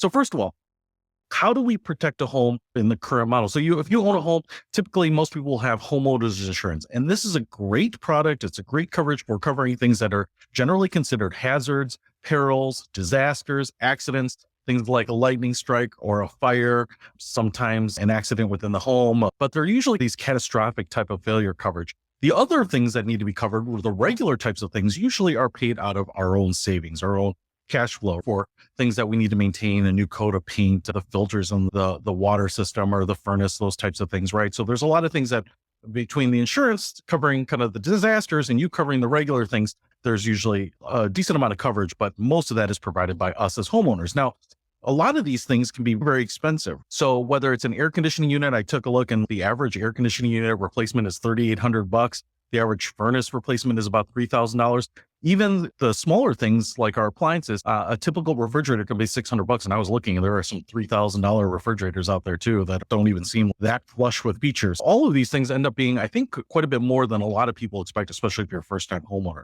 So first of all, how do we protect a home in the current model? So if you own a home, typically most people will have homeowners insurance. And this is a great product. It's a great coverage for covering things that are generally considered hazards, perils, disasters, accidents, things like a lightning strike or a fire, sometimes an accident within the home, but they're usually these catastrophic type of failure coverage. The other things that need to be covered were the regular types of things usually are paid out of our own savings, our own cash flow for things that we need to maintain, a new coat of paint, the filters on the water system or the furnace, those types of things, right? So there's a lot of things that between the insurance covering kind of the disasters and you covering the regular things, there's usually a decent amount of coverage, but most of that is provided by us as homeowners. Now, a lot of these things can be very expensive. So whether it's an air conditioning unit, I took a look and the average air conditioning unit replacement is $3,800. The average furnace replacement is about $3,000. Even the smaller things like our appliances, a typical refrigerator can be $600. And I was looking, and there are some $3,000 refrigerators out there too that don't even seem that flush with features. All of these things end up being, I think, quite a bit more than a lot of people expect, especially if you're a first-time homeowner.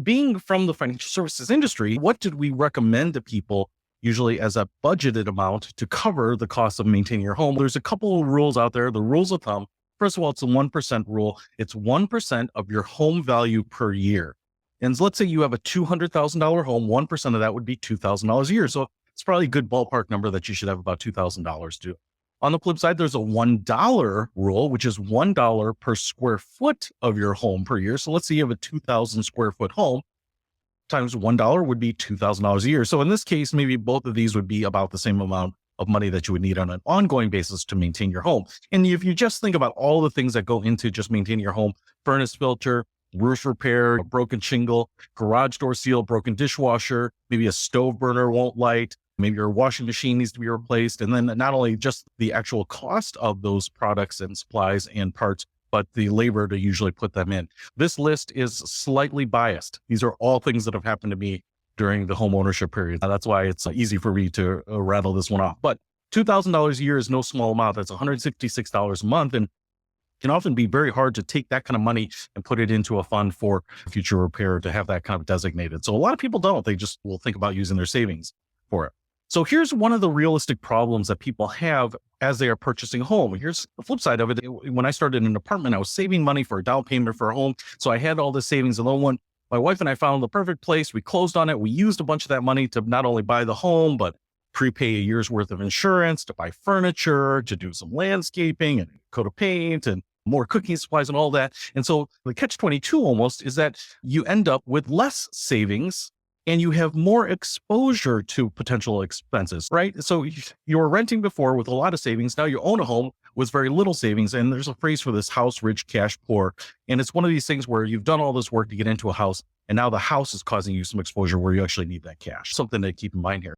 Being from the financial services industry, what did we recommend to people usually as a budgeted amount to cover the cost of maintaining your home? There's a couple of rules out there. The rules of thumb, first of all, it's a 1% rule. It's 1% of your home value per year. And so let's say you have a $200,000 home, 1% of that would be $2,000 a year. So it's probably a good ballpark number that you should have about $2,000 to. On the flip side, there's a $1 rule, which is $1 per square foot of your home per year. So let's say you have a 2,000 square foot home, times $1 would be $2,000 a year. So in this case, maybe both of these would be about the same amount of money that you would need on an ongoing basis to maintain your home. And if you just think about all the things that go into just maintaining your home, furnace filter, roof repair, a broken shingle, garage door seal, broken dishwasher, maybe a stove burner won't light, maybe your washing machine needs to be replaced. And then not only just the actual cost of those products and supplies and parts, but the labor to usually put them in. This list is slightly biased. These are all things that have happened to me during the home ownership period. That's why it's easy for me to rattle this one off. But $2,000 a year is no small amount. That's $166 a month. And can often be very hard to take that kind of money and put it into a fund for future repair to have that kind of designated. So a lot of people don't. They just will think about using their savings for it. So here's one of the realistic problems that people have as they are purchasing a home. Here's the flip side of it. When I started an apartment, I was saving money for a down payment for a home. So I had all the savings. And then when my wife and I found the perfect place, we closed on it. We used a bunch of that money to not only buy the home, but prepay a year's worth of insurance, to buy furniture, to do some landscaping and a coat of paint and more cooking supplies and all that. And so the catch-22 almost is that you end up with less savings and you have more exposure to potential expenses, right? So you were renting before with a lot of savings. Now you own a home with very little savings. And there's a phrase for this: house rich, cash poor. And it's one of these things where you've done all this work to get into a house, and now the house is causing you some exposure where you actually need that cash. Something to keep in mind here.